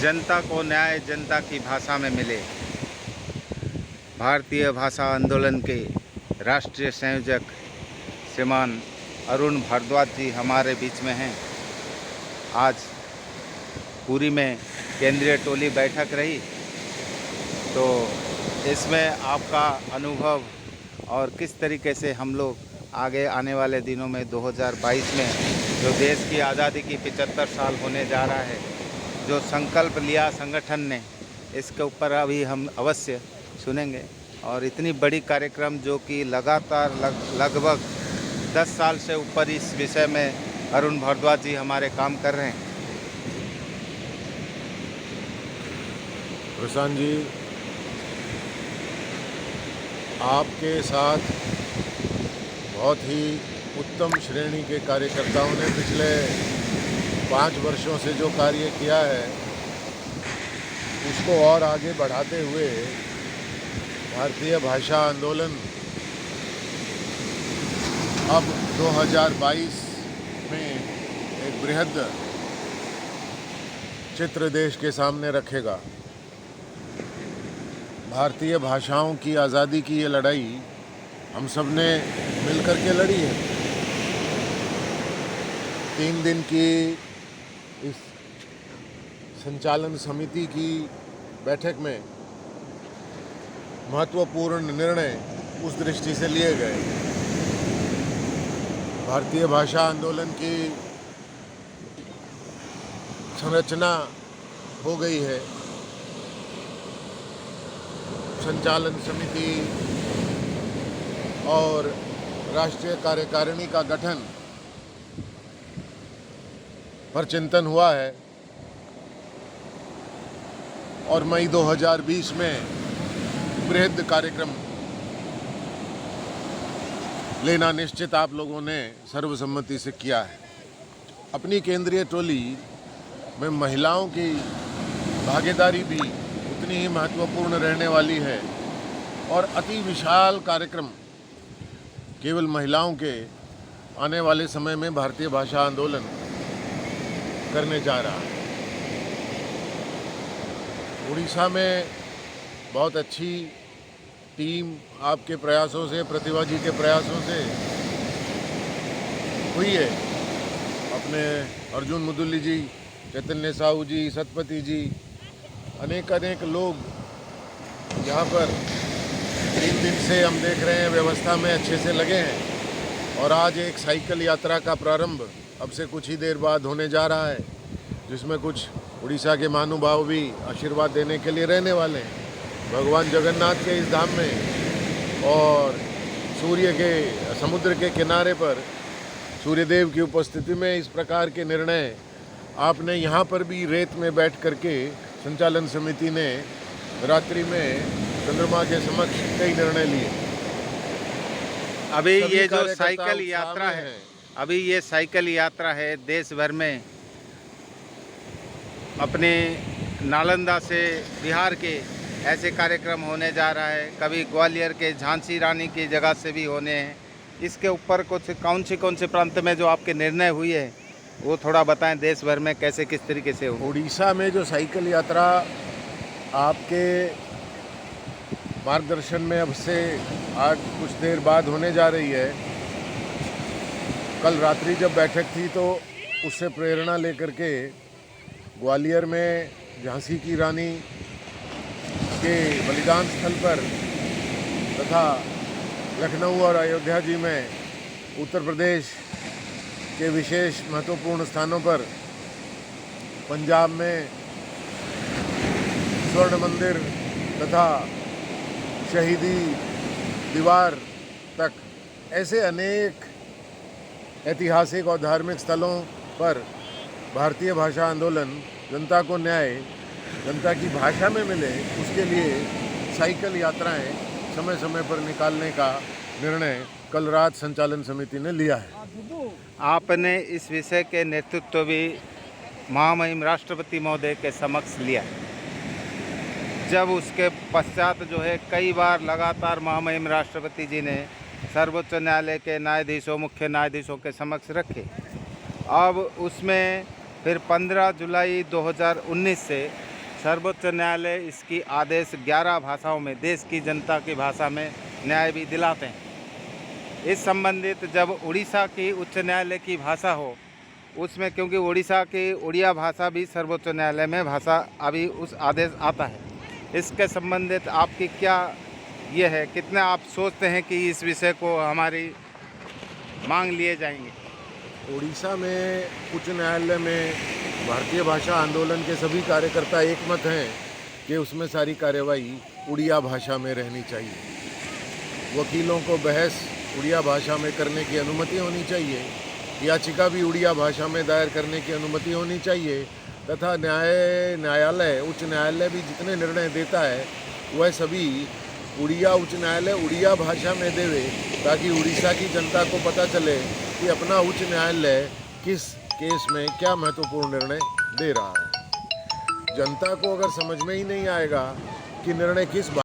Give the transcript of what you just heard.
जनता को न्याय जनता की भाषा में मिले। भारतीय भाषा आंदोलन के राष्ट्रीय संयोजक श्रीमान अरुण भारद्वाज जी हमारे बीच में हैं। आज पुरी में केंद्रीय टोली बैठक रही, तो इसमें आपका अनुभव और किस तरीके से हम लोग आगे आने वाले दिनों में 2022 में जो देश की आज़ादी की 75 साल होने जा रहा है, जो संकल्प लिया संगठन ने, इसके ऊपर अभी हम अवश्य सुनेंगे। और इतनी बड़ी कार्यक्रम जो कि लगातार लगभग 10 साल से ऊपर इस विषय में अरुण भारद्वाज जी हमारे काम कर रहे हैं। प्रशांत जी, आपके साथ बहुत ही उत्तम श्रेणी के कार्यकर्ताओं ने पिछले 5 वर्षों से जो कार्य किया है, उसको और आगे बढ़ाते हुए भारतीय भाषा आंदोलन अब 2022 में एक बृहद चित्र देश के सामने रखेगा। भारतीय भाषाओं की आज़ादी की ये लड़ाई हम सब ने मिलकर के लड़ी है। 3 दिन की इस संचालन समिति की बैठक में महत्वपूर्ण निर्णय उस दृष्टि से लिए गए। भारतीय भाषा आंदोलन की संरचना हो गई है। संचालन समिति और राष्ट्रीय कार्यकारिणी का गठन पर चिंतन हुआ है और मई 2020 में बृहद कार्यक्रम लेना निश्चित आप लोगों ने सर्वसम्मति से किया है। अपनी केंद्रीय टोली में महिलाओं की भागीदारी भी उतनी ही महत्वपूर्ण रहने वाली है और अति विशाल कार्यक्रम केवल महिलाओं के आने वाले समय में भारतीय भाषा आंदोलन करने जा रहा है। उड़ीसा में बहुत अच्छी टीम आपके प्रयासों से, प्रतिभा जी के प्रयासों से हुई है। अपने अर्जुन मुदुल्ली जी, चैतन्य साहू जी, सतपति जी, अनेक लोग यहाँ पर 3 दिन से हम देख रहे हैं व्यवस्था में अच्छे से लगे हैं। और आज एक साइकिल यात्रा का प्रारंभ अब से कुछ ही देर बाद होने जा रहा है, जिसमें कुछ उड़ीसा के महानुभाव भी आशीर्वाद देने के लिए रहने वाले हैं भगवान जगन्नाथ के इस धाम में। और सूर्य के समुद्र के किनारे पर सूर्यदेव की उपस्थिति में इस प्रकार के निर्णय आपने यहाँ पर भी रेत में बैठ करके संचालन समिति ने रात्रि में चंद्रमा के समक्ष कई निर्णय लिए। अभी ये जो साइकिल यात्रा है, अभी ये साइकिल यात्रा है देश भर में, अपने नालंदा से बिहार के ऐसे कार्यक्रम होने जा रहा है, कभी ग्वालियर के झांसी रानी की जगह से भी होने हैं। इसके ऊपर कुछ कौन से प्रांत में जो आपके निर्णय हुई है वो थोड़ा बताएं, देश भर में कैसे किस तरीके से हो। उड़ीसा में जो साइकिल यात्रा आपके मार्गदर्शन में अब से आज कुछ देर बाद होने जा रही है, कल रात्रि जब बैठक थी तो उससे प्रेरणा लेकर के ग्वालियर में झांसी की रानी के बलिदान स्थल पर तथा लखनऊ और अयोध्या जी में उत्तर प्रदेश के विशेष महत्वपूर्ण स्थानों पर, पंजाब में स्वर्ण मंदिर तथा शहीदी दीवार तक, ऐसे अनेक ऐतिहासिक और धार्मिक स्थलों पर भारतीय भाषा आंदोलन जनता को न्याय जनता की भाषा में मिले, उसके लिए साइकिल यात्राएं समय समय पर निकालने का निर्णय कल रात संचालन समिति ने लिया है। आपने इस विषय के नेतृत्व भी महामहिम राष्ट्रपति महोदय के समक्ष लिया है। जब उसके पश्चात जो है कई बार लगातार महामहिम राष्ट्रपति जी ने सर्वोच्च न्यायालय के न्यायाधीशों, मुख्य न्यायाधीशों के समक्ष रखे। अब उसमें फिर 15 जुलाई 2019 से सर्वोच्च न्यायालय इसकी आदेश 11 भाषाओं में, देश की जनता की भाषा में न्याय भी दिलाते हैं। इस संबंधित जब उड़ीसा की उच्च न्यायालय की भाषा हो, उसमें क्योंकि उड़ीसा की उड़िया भाषा भी सर्वोच्च न्यायालय में भाषा अभी उस आदेश आता है, इसके संबंधित आपकी क्या ये है, कितना आप सोचते हैं कि इस विषय को हमारी मांग लिए जाएंगे? उड़ीसा में उच्च न्यायालय में भारतीय भाषा आंदोलन के सभी कार्यकर्ता एकमत हैं कि उसमें सारी कार्यवाही उड़िया भाषा में रहनी चाहिए। वकीलों को बहस उड़िया भाषा में करने की अनुमति होनी चाहिए, याचिका भी उड़िया भाषा में दायर करने की अनुमति होनी चाहिए, तथा न्यायालय उच्च न्यायालय भी जितने निर्णय देता है वह सभी उच्च न्यायालय उड़िया भाषा में देवे, ताकि उड़ीसा की जनता को पता चले कि अपना उच्च न्यायालय किस केस में क्या महत्वपूर्ण निर्णय दे रहा है। जनता को अगर समझ में ही नहीं आएगा कि निर्णय किस